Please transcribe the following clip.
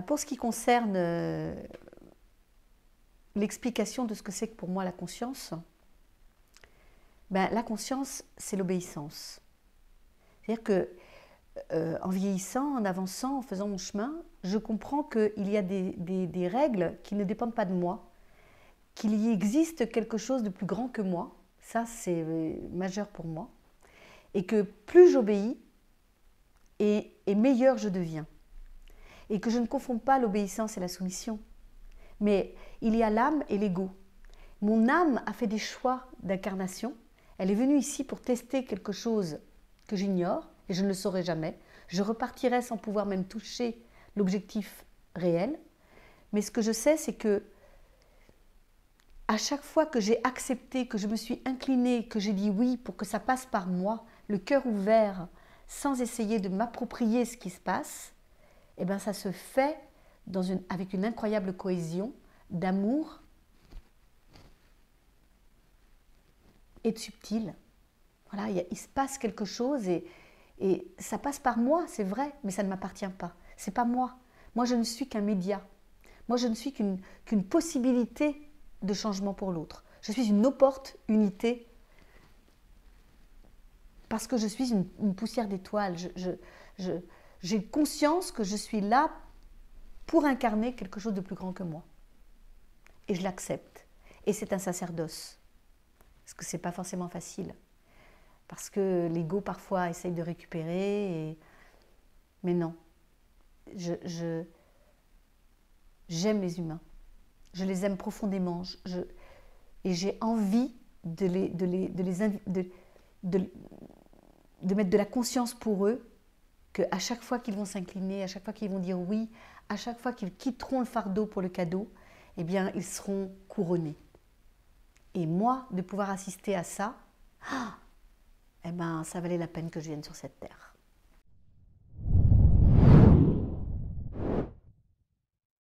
pour ce qui concerne l'explication de ce que c'est que pour moi la conscience, ben, la conscience, c'est l'obéissance. C'est-à-dire que en vieillissant, en avançant, en faisant mon chemin, je comprends qu'il y a des règles qui ne dépendent pas de moi, qu'il y existe quelque chose de plus grand que moi, ça c'est majeur pour moi, et que plus j'obéis, et meilleur je deviens. Et que je ne confonds pas l'obéissance et la soumission. Mais il y a l'âme et l'ego. Mon âme a fait des choix d'incarnation. Elle est venue ici pour tester quelque chose que j'ignore, et je ne le saurai jamais. Je repartirai sans pouvoir même toucher l'objectif réel. Mais ce que je sais, c'est que à chaque fois que j'ai accepté, que je me suis inclinée, que j'ai dit oui pour que ça passe par moi, le cœur ouvert, sans essayer de m'approprier ce qui se passe, eh bien ça se fait avec une incroyable cohésion d'amour et de subtil. Voilà, il se passe quelque chose et ça passe par moi, c'est vrai, mais ça ne m'appartient pas. C'est pas moi. Moi, je ne suis qu'un média. Moi, je ne suis qu'une possibilité de changement pour l'autre. Je suis une opportunité parce que je suis une poussière d'étoiles. J'ai conscience que je suis là pour incarner quelque chose de plus grand que moi. Et je l'accepte. Et c'est un sacerdoce. Parce que ce n'est pas forcément facile. Parce que l'ego, parfois, essaye de récupérer. Mais non. J'aime les humains. Je les aime profondément. Et j'ai envie de mettre de la conscience pour eux, qu'à chaque fois qu'ils vont s'incliner, à chaque fois qu'ils vont dire oui, à chaque fois qu'ils quitteront le fardeau pour le cadeau, eh bien, ils seront couronnés. Et moi, de pouvoir assister à ça, eh ben, ça valait la peine que je vienne sur cette terre.